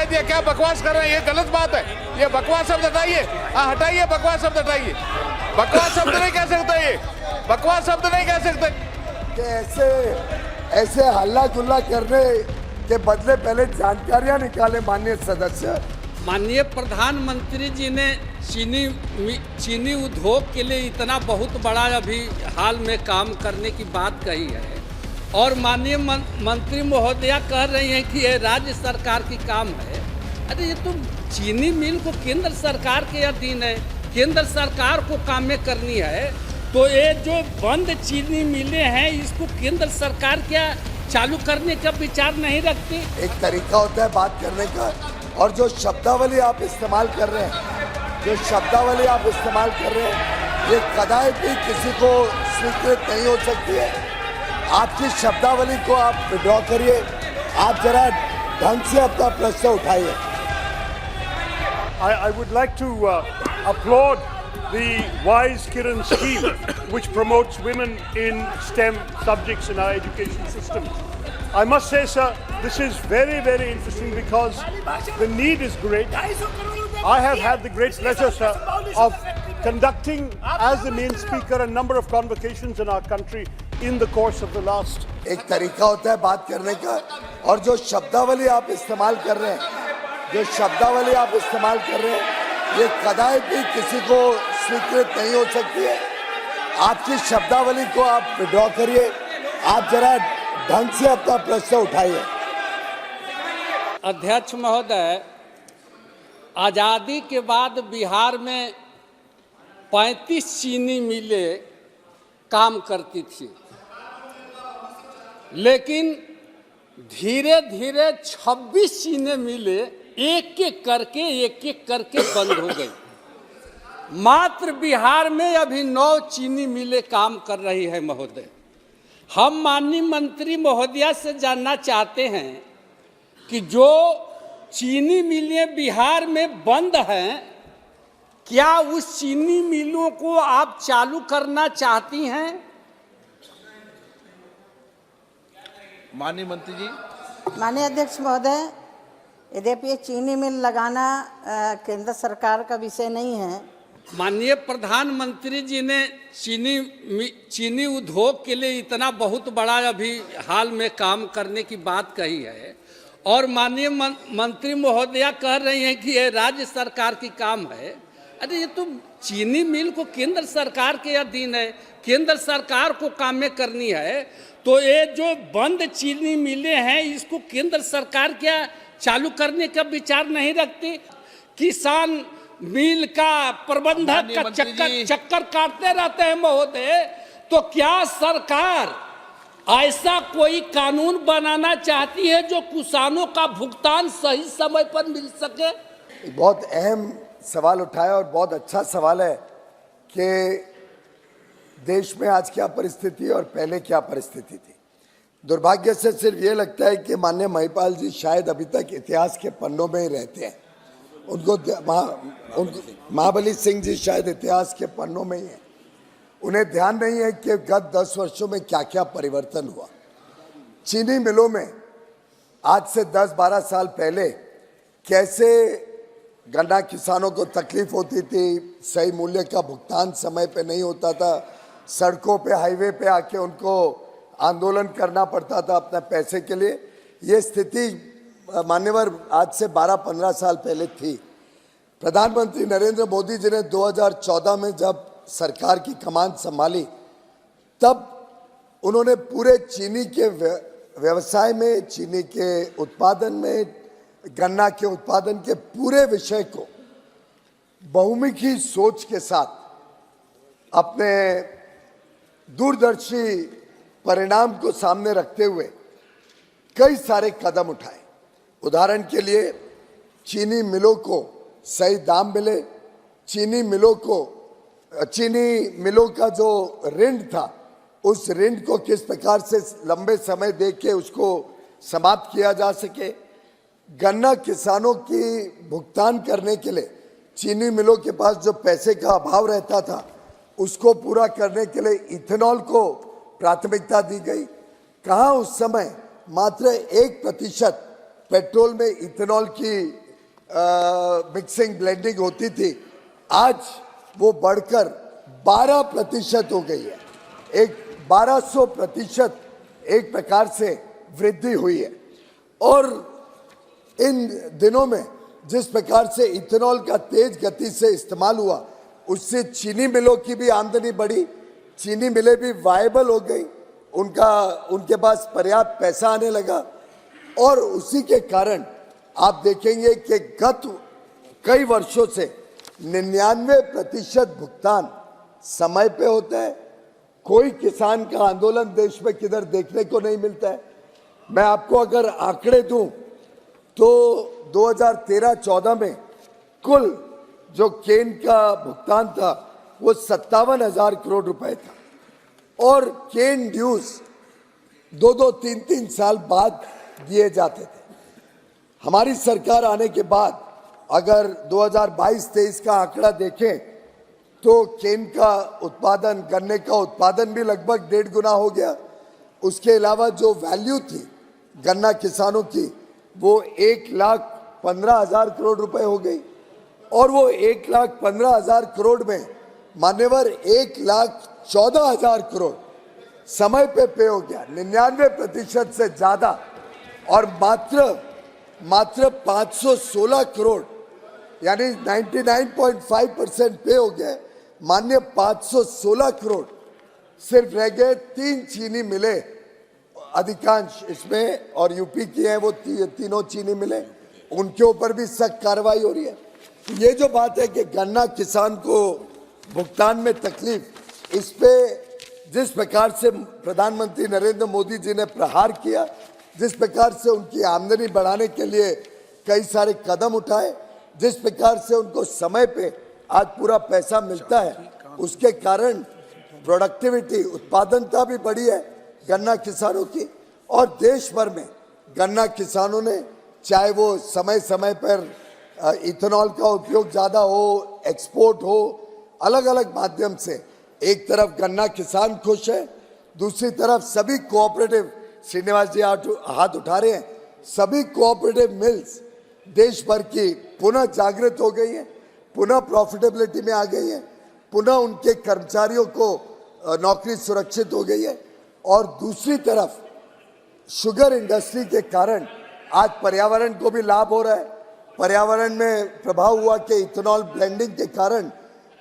दिया। क्या बकवास कर रहे हैं, ये गलत बात है। ये बकवास शब्द हटाइए, हाँ हटाइए, बकवास शब्द हटाइए। बकवास शब्द नहीं कह सकते, ये बकवास शब्द नहीं कह सकते। कि ऐसे हल्ला गुल्ला करने के बदले पहले जानकारियां निकाले माननीय सदस्य। माननीय प्रधानमंत्री जी ने चीनी उद्योग के लिए इतना बहुत बड़ा अभी हाल में काम करने की बात कही है और माननीय मंत्री महोदया कह रही हैं कि ये राज्य सरकार की काम है। अरे ये तो चीनी मिल को केंद्र सरकार के अधीन है, केंद्र सरकार को काम में करनी है। तो ये जो बंद चीनी मिलें हैं इसको केंद्र सरकार क्या चालू करने का विचार नहीं रखती? एक तरीका होता है बात करने का, और जो शब्दावली आप इस्तेमाल कर रहे हैं, ये कदापि किसी को स्वीकृत नहीं हो सकती है। आपकी शब्दावली को आप विड्रॉ करिए, आप जरा ढंग से अपना प्रश्न उठाइए। I would like to applaud the Wise Kiran scheme, which promotes women in STEM subjects in our education system. I must say, sir, this is very, very interesting because the need is great. I have had the great pleasure, sir, of conducting as the main speaker a number of convocations in our country in the course of the last. एक तरीका होता है बात करने का, और जो शब्दावली आप इस्तेमाल कर रहे हैं, ये कदापि किसी को स्वीकृत नहीं हो सकती है। आपकी शब्दावली को आप विड्रॉ करिए, आप जरा ढंग से अपना प्रश्न उठाइए। अध्यक्ष महोदय, आज़ादी के बाद बिहार में 35 चीनी मिलें काम करती थी, लेकिन धीरे धीरे 26 चीनी मिलें एक एक करके बंद हो गई। मात्र बिहार में अभी 9 चीनी मिलें काम कर रही है। महोदय, हम माननीय मंत्री महोदया से जानना चाहते हैं कि जो चीनी मिलें बिहार में बंद हैं, क्या उस चीनी मिलों को आप चालू करना चाहती हैं? माननीय मंत्री जी। माननीय अध्यक्ष महोदय, यद्यपि ये चीनी मिल लगाना केंद्र सरकार का विषय नहीं है। माननीय प्रधानमंत्री जी ने चीनी उद्योग के लिए इतना बहुत बड़ा अभी हाल में काम करने की बात कही है और माननीय मंत्री महोदया कह रही हैं कि ये राज्य सरकार की काम है। अरे ये तो चीनी मिल को केंद्र सरकार के अधीन है, केंद्र सरकार को काम में करनी है। तो ये जो बंद चीनी मिलें हैं इसको केंद्र सरकार क्या चालू करने का विचार नहीं रखती? किसान मिल का प्रबंधक का चक्कर काटते रहते हैं महोदय। तो क्या सरकार ऐसा कोई कानून बनाना चाहती है जो किसानों का भुगतान सही समय पर मिल सके? बहुत अहम सवाल उठाया और बहुत अच्छा सवाल है कि देश में आज क्या परिस्थिति है और पहले क्या परिस्थिति थी। दुर्भाग्य से सिर्फ ये लगता है कि माननीय महिपाल जी शायद अभी तक इतिहास के पन्नों में ही रहते हैं। उनको महाबली सिंह जी शायद इतिहास के पन्नों में ही हैं। उन्हें ध्यान नहीं है कि गत 10 वर्षों में क्या क्या परिवर्तन हुआ। चीनी मिलों में आज से 10-12 साल पहले कैसे गन्ना किसानों को तकलीफ होती थी, सही मूल्य का भुगतान समय पे नहीं होता था, सड़कों पे हाईवे पे आके उनको आंदोलन करना पड़ता था अपने पैसे के लिए। ये स्थिति मान्यवर आज से 12-15 साल पहले थी। प्रधानमंत्री नरेंद्र मोदी जी ने 2014 में जब सरकार की कमान संभाली तब उन्होंने पूरे चीनी के व्यवसाय में, चीनी के उत्पादन में, गन्ना के उत्पादन के पूरे विषय को बहुमुखी सोच के साथ अपने दूरदर्शी परिणाम को सामने रखते हुए कई सारे कदम उठाए। उदाहरण के लिए चीनी मिलों को सही दाम मिले, चीनी मिलों का जो ऋण था उस ऋण को किस प्रकार से लंबे समय दे के उसको समाप्त किया जा सके। गन्ना किसानों की भुगतान करने के लिए चीनी मिलों के पास जो पैसे का अभाव रहता था उसको पूरा करने के लिए इथेनॉल को प्राथमिकता दी गई। कहाँ उस समय मात्र 1% पेट्रोल में इथेनॉल की मिक्सिंग ब्लेंडिंग होती थी, आज वो बढ़कर 12% हो गई है। एक 1200% एक प्रकार से वृद्धि हुई है। और इन दिनों में जिस प्रकार से इथेनॉल का तेज गति से इस्तेमाल हुआ, उससे चीनी मिलों की भी आमदनी बढ़ी, चीनी मिलें भी वायबल हो गई, उनके पास पर्याप्त पैसा आने लगा। और उसी के कारण आप देखेंगे कि गत कई वर्षों से 99% भुगतान समय पे होता है। कोई किसान का आंदोलन देश में किधर देखने को नहीं मिलता है। मैं आपको अगर आंकड़े दूं तो 2013-14 में कुल जो केन का भुगतान था वो 57,000 करोड़ रुपए था और केन ड्यूज 2-2, 3-3 साल बाद दिए जाते थे। हमारी सरकार आने के बाद अगर 2022-23 का आंकड़ा देखें तो केन का उत्पादन, गन्ने का उत्पादन भी लगभग 1.5 गुना हो गया। उसके अलावा जो वैल्यू थी गन्ना किसानों की वो 1,15,000 करोड़ रुपए हो गई और वो 1,15,000 करोड़ में मान्यवर 1,14,000 करोड़ समय पे हो गया, 99% से ज्यादा। और मात्र 516 करोड़ यानी 99.5% पे हो गए। मान्य 516 करोड़ सिर्फ रह गए। 3 चीनी मिले अधिकांश इसमें और यूपी की है, वो तीनों चीनी मिले, उनके ऊपर भी सख्त कार्रवाई हो रही है। ये जो बात है कि गन्ना किसान को भुगतान में तकलीफ, इस पे जिस प्रकार से प्रधानमंत्री नरेंद्र मोदी जी ने प्रहार किया, जिस प्रकार से उनकी आमदनी बढ़ाने के लिए कई सारे कदम उठाए, जिस प्रकार से उनको समय पे आज पूरा पैसा मिलता है, उसके कारण प्रोडक्टिविटी, उत्पादनता भी बढ़ी है गन्ना किसानों की। और देश भर में गन्ना किसानों ने, चाहे वो समय समय पर इथेनॉल का उपयोग ज़्यादा हो, एक्सपोर्ट हो, अलग अलग माध्यम से, एक तरफ गन्ना किसान खुश है, दूसरी तरफ सभी कोऑपरेटिव, श्रीनिवास जी हाथ उठा रहे हैं, सभी कोऑपरेटिव मिल्स देश भर की पुनः जागृत हो गई है, पुनः प्रॉफिटेबिलिटी में आ गई है, पुनः उनके कर्मचारियों को नौकरी सुरक्षित हो गई है। और दूसरी तरफ शुगर इंडस्ट्री के कारण आज पर्यावरण को भी लाभ हो रहा है। पर्यावरण में प्रभाव हुआ कि इथेनॉल ब्लेंडिंग के कारण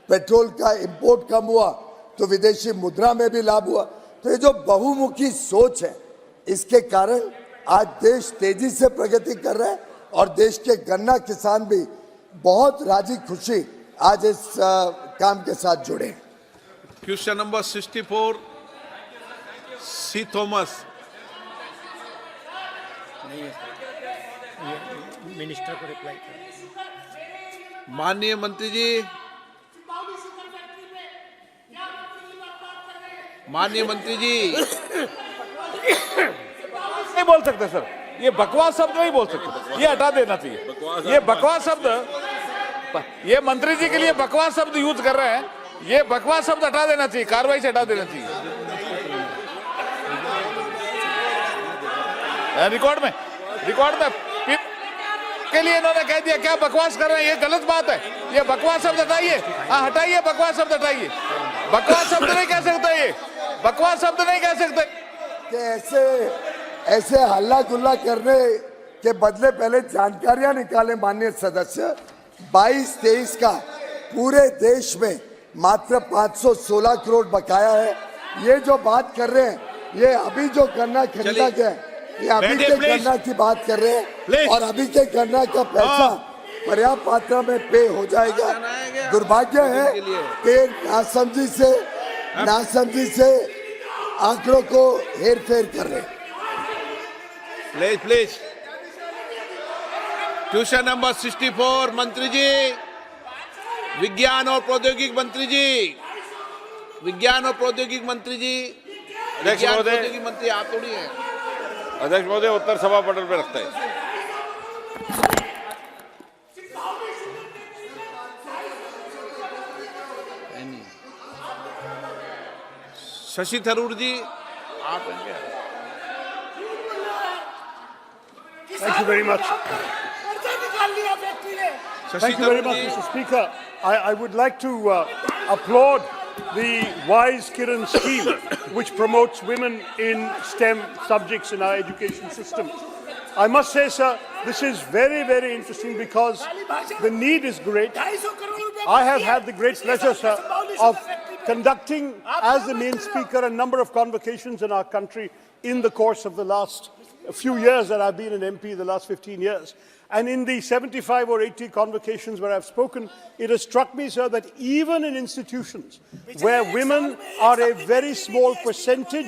पेट्रोल का इंपोर्ट कम हुआ तो विदेशी मुद्रा में भी लाभ हुआ। तो ये जो बहुमुखी सोच है, इसके कारण आज देश तेजी से प्रगति कर रहा है और देश के गन्ना किसान भी बहुत राजी खुशी आज इस काम के साथ जुड़े। क्वेश्चन नंबर 64 सी थॉमस। मिनिस्टर को रिप्लाई कर। माननीय मंत्री जी, माननीय मंत्री जी, नहीं बोल सकते सर, ये बकवास शब्द नहीं बोल सकते, ये हटा देना चाहिए। ये बकवास शब्द, ये मंत्री जी के लिए बकवास शब्द यूज कर रहे हैं, ये बकवास शब्द हटा देना चाहिए, कार्रवाई से हटा देना चाहिए। रिकॉर्ड में के लिए इन्होंने कह दिया, क्या बकवास कर रहे हैं, ये गलत बात है। ये बकवास शब्द हटाइए, हटाइए, बकवास शब्द हटाइए। बकवास शब्द नहीं कह सकता, ये बकवास शब्द नहीं कह सकते। कि ऐसे हल्ला गुल्ला करने के बदले पहले जानकारियां निकालें माननीय सदस्य। 22-23 का पूरे देश में मात्र 516 करोड़ बकाया है। ये जो बात कर रहे हैं, ये अभी जो गन्ना खरीदा गया है, ये अभी के गन्ना की बात कर रहे हैं और अभी के गन्ना का पैसा पर्याप्त मात्रा में पे हो जाएगा। दुर्भाग्य है कि नासमझी से आंकड़ों को हेर फेर कर रहे हैं। प्लीज क्वेश्चन नंबर 64 मंत्री जी, विज्ञान और प्रौद्योगिकी मंत्री जी, विज्ञान और प्रौद्योगिकी मंत्री जी, विज्ञान प्रौद्योगिकी मंत्री आप थोड़ी है। अध्यक्ष महोदय, उत्तर सभा पटल पे रखते हैं। शशि थरूर जी, आप Thank you very much. Thank you very much, Mr. Speaker. I would like to applaud the Wise Kiran scheme, which promotes women in STEM subjects in our education system. I must say, sir, this is very, very interesting because the need is great. I have had the great pleasure, sir, of conducting, as the main speaker, a number of convocations in our country in the course of the last few years that I've been an MP, the last 15 years. And in the 75 or 80 convocations where I've spoken, it has struck me, sir, that even in institutions where women are a very small percentage